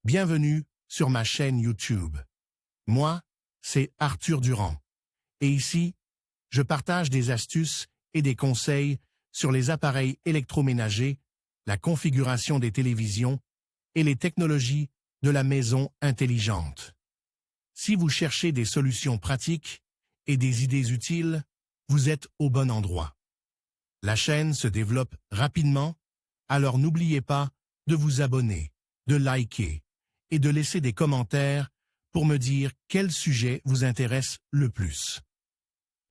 Bienvenue sur ma chaîne YouTube. Moi, c'est Arthur Durand. Et ici, je partage des astuces et des conseils sur les appareils électroménagers, la configuration des télévisions et les technologies de la maison intelligente. Si vous cherchez des solutions pratiques et des idées utiles, vous êtes au bon endroit. La chaîne se développe rapidement, alors n'oubliez pas de vous abonner, de liker et de laisser des commentaires pour me dire quel sujet vous intéresse le plus.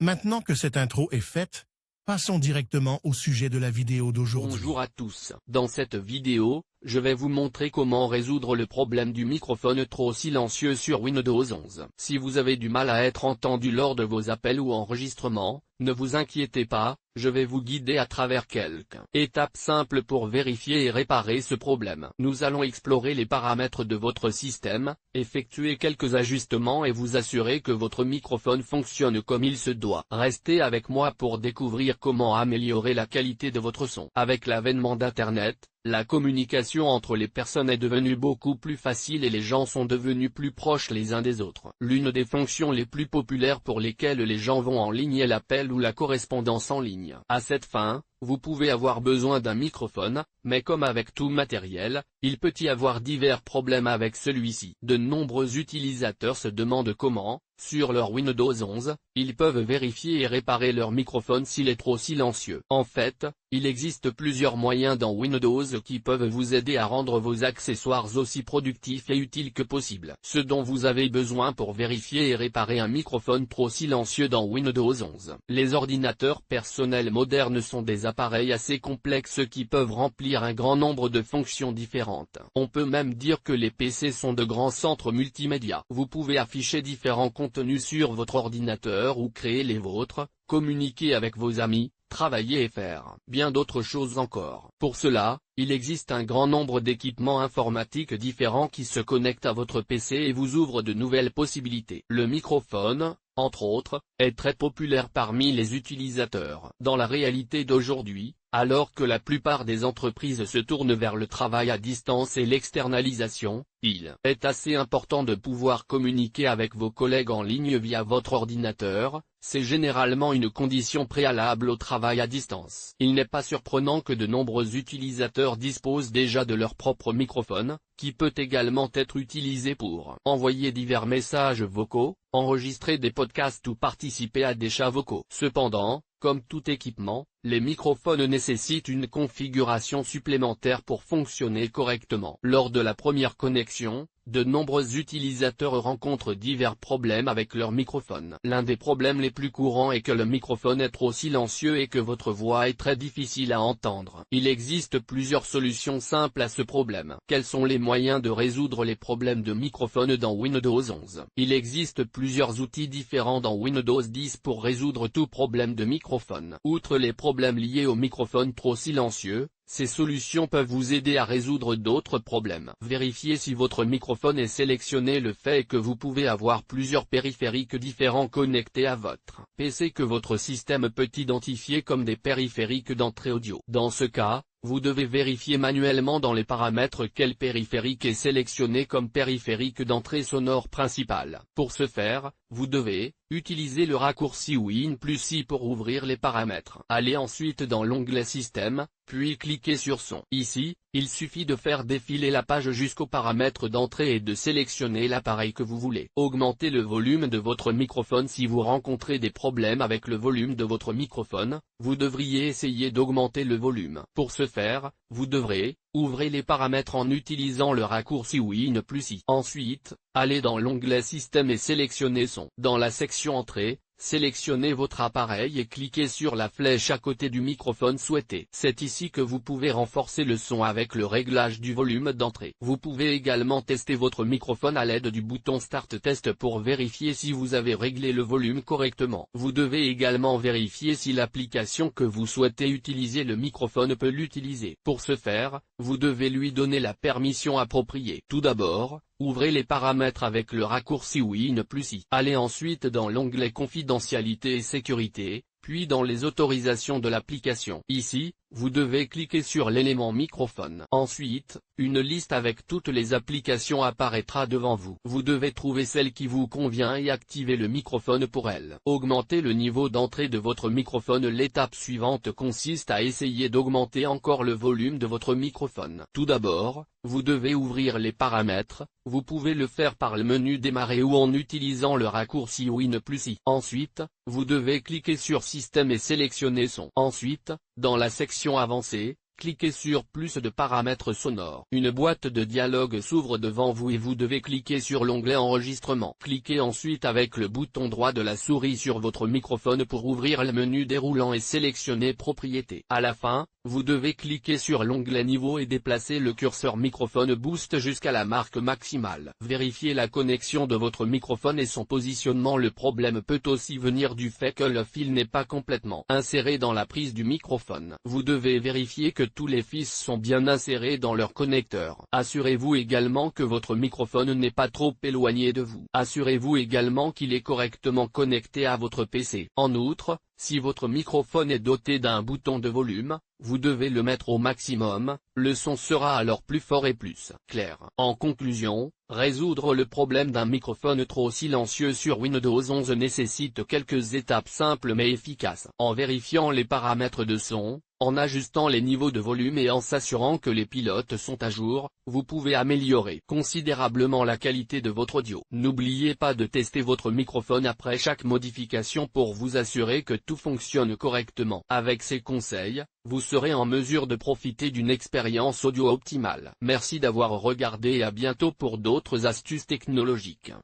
Maintenant que cette intro est faite, passons directement au sujet de la vidéo d'aujourd'hui. Bonjour à tous. Dans cette vidéo, je vais vous montrer comment résoudre le problème du microphone trop silencieux sur Windows 11. Si vous avez du mal à être entendu lors de vos appels ou enregistrements, ne vous inquiétez pas, je vais vous guider à travers quelques étapes simples pour vérifier et réparer ce problème. Nous allons explorer les paramètres de votre système, effectuer quelques ajustements et vous assurer que votre microphone fonctionne comme il se doit. Restez avec moi pour découvrir comment améliorer la qualité de votre son. Avec l'avènement d'Internet, la communication entre les personnes est devenue beaucoup plus facile et les gens sont devenus plus proches les uns des autres. L'une des fonctions les plus populaires pour lesquelles les gens vont en ligne est l'appel ou la correspondance en ligne. À cette fin, vous pouvez avoir besoin d'un microphone, mais comme avec tout matériel, il peut y avoir divers problèmes avec celui-ci. De nombreux utilisateurs se demandent comment, sur leur Windows 11, ils peuvent vérifier et réparer leur microphone s'il est trop silencieux. En fait, il existe plusieurs moyens dans Windows qui peuvent vous aider à rendre vos accessoires aussi productifs et utiles que possible. Ce dont vous avez besoin pour vérifier et réparer un microphone trop silencieux dans Windows 11. Les ordinateurs personnels modernes sont des appareils assez complexes qui peuvent remplir un grand nombre de fonctions différentes. On peut même dire que les PC sont de grands centres multimédia. Vous pouvez afficher différents contenus sur votre ordinateur ou créer les vôtres, communiquer avec vos amis, travailler et faire bien d'autres choses encore. Pour cela, il existe un grand nombre d'équipements informatiques différents qui se connectent à votre PC et vous ouvrent de nouvelles possibilités. Le microphone, entre autres, est très populaire parmi les utilisateurs. Dans la réalité d'aujourd'hui, alors que la plupart des entreprises se tournent vers le travail à distance et l'externalisation, il est assez important de pouvoir communiquer avec vos collègues en ligne via votre ordinateur. C'est généralement une condition préalable au travail à distance. Il n'est pas surprenant que de nombreux utilisateurs disposent déjà de leur propre microphone, qui peut également être utilisé pour envoyer divers messages vocaux, enregistrer des podcasts ou participer à des chats vocaux. Cependant, comme tout équipement, les microphones nécessitent une configuration supplémentaire pour fonctionner correctement. Lors de la première connexion, de nombreux utilisateurs rencontrent divers problèmes avec leur microphone. L'un des problèmes les plus courants est que le microphone est trop silencieux et que votre voix est très difficile à entendre. Il existe plusieurs solutions simples à ce problème. Quels sont les moyens de résoudre les problèmes de microphone dans Windows 11? Il existe plusieurs outils différents dans Windows 10 pour résoudre tout problème de microphone. Outre les problèmes liés au microphone trop silencieux, ces solutions peuvent vous aider à résoudre d'autres problèmes. Vérifiez si votre microphone est sélectionné. Le fait est que vous pouvez avoir plusieurs périphériques différents connectés à votre PC que votre système peut identifier comme des périphériques d'entrée audio. Dans ce cas, vous devez vérifier manuellement dans les paramètres quel périphérique est sélectionné comme périphérique d'entrée sonore principale. Pour ce faire, vous devez utiliser le raccourci Win+I pour ouvrir les paramètres. Allez ensuite dans l'onglet Système, puis cliquez sur Son. Ici, il suffit de faire défiler la page jusqu'aux paramètres d'entrée et de sélectionner l'appareil que vous voulez. Augmentez le volume de votre microphone. Si vous rencontrez des problèmes avec le volume de votre microphone, vous devriez essayer d'augmenter le volume. Pour ce faire, vous devrez ouvrir les paramètres en utilisant le raccourci Win+I. Ensuite, allez dans l'onglet Système et sélectionnez Son. Dans la section Entrée, sélectionnez votre appareil et cliquez sur la flèche à côté du microphone souhaité. C'est ici que vous pouvez renforcer le son avec le réglage du volume d'entrée. Vous pouvez également tester votre microphone à l'aide du bouton Start Test pour vérifier si vous avez réglé le volume correctement. Vous devez également vérifier si l'application que vous souhaitez utiliser le microphone peut l'utiliser. Pour ce faire, vous devez lui donner la permission appropriée. Tout d'abord, ouvrez les paramètres avec le raccourci Win+I. Allez ensuite dans l'onglet Confidentialité et sécurité, puis dans les autorisations de l'application. Ici, vous devez cliquer sur l'élément microphone. Ensuite, une liste avec toutes les applications apparaîtra devant vous. Vous devez trouver celle qui vous convient et activer le microphone pour elle. Augmentez le niveau d'entrée de votre microphone. L'étape suivante consiste à essayer d'augmenter encore le volume de votre microphone. Tout d'abord, vous devez ouvrir les paramètres. Vous pouvez le faire par le menu démarrer ou en utilisant le raccourci Win+I. Ensuite, vous devez cliquer sur Système et sélectionner Son. Ensuite, dans la section Avancée, cliquez sur Plus de paramètres sonores. Une boîte de dialogue s'ouvre devant vous et vous devez cliquer sur l'onglet Enregistrement. Cliquez ensuite avec le bouton droit de la souris sur votre microphone pour ouvrir le menu déroulant et sélectionner Propriétés. À la fin, vous devez cliquer sur l'onglet Niveau et déplacer le curseur microphone Boost jusqu'à la marque maximale. Vérifiez la connexion de votre microphone et son positionnement. Le problème peut aussi venir du fait que le fil n'est pas complètement inséré dans la prise du microphone. Vous devez vérifier que tous les fils sont bien insérés dans leur connecteur. Assurez-vous également que votre microphone n'est pas trop éloigné de vous. Assurez-vous également qu'il est correctement connecté à votre PC. En outre, si votre microphone est doté d'un bouton de volume, vous devez le mettre au maximum, le son sera alors plus fort et plus clair. En conclusion, résoudre le problème d'un microphone trop silencieux sur Windows 11 nécessite quelques étapes simples mais efficaces. En vérifiant les paramètres de son, en ajustant les niveaux de volume et en s'assurant que les pilotes sont à jour, vous pouvez améliorer considérablement la qualité de votre audio. N'oubliez pas de tester votre microphone après chaque modification pour vous assurer que tout fonctionne correctement. Avec ces conseils, vous serez en mesure de profiter d'une expérience audio optimale. Merci d'avoir regardé et à bientôt pour d'autres astuces technologiques.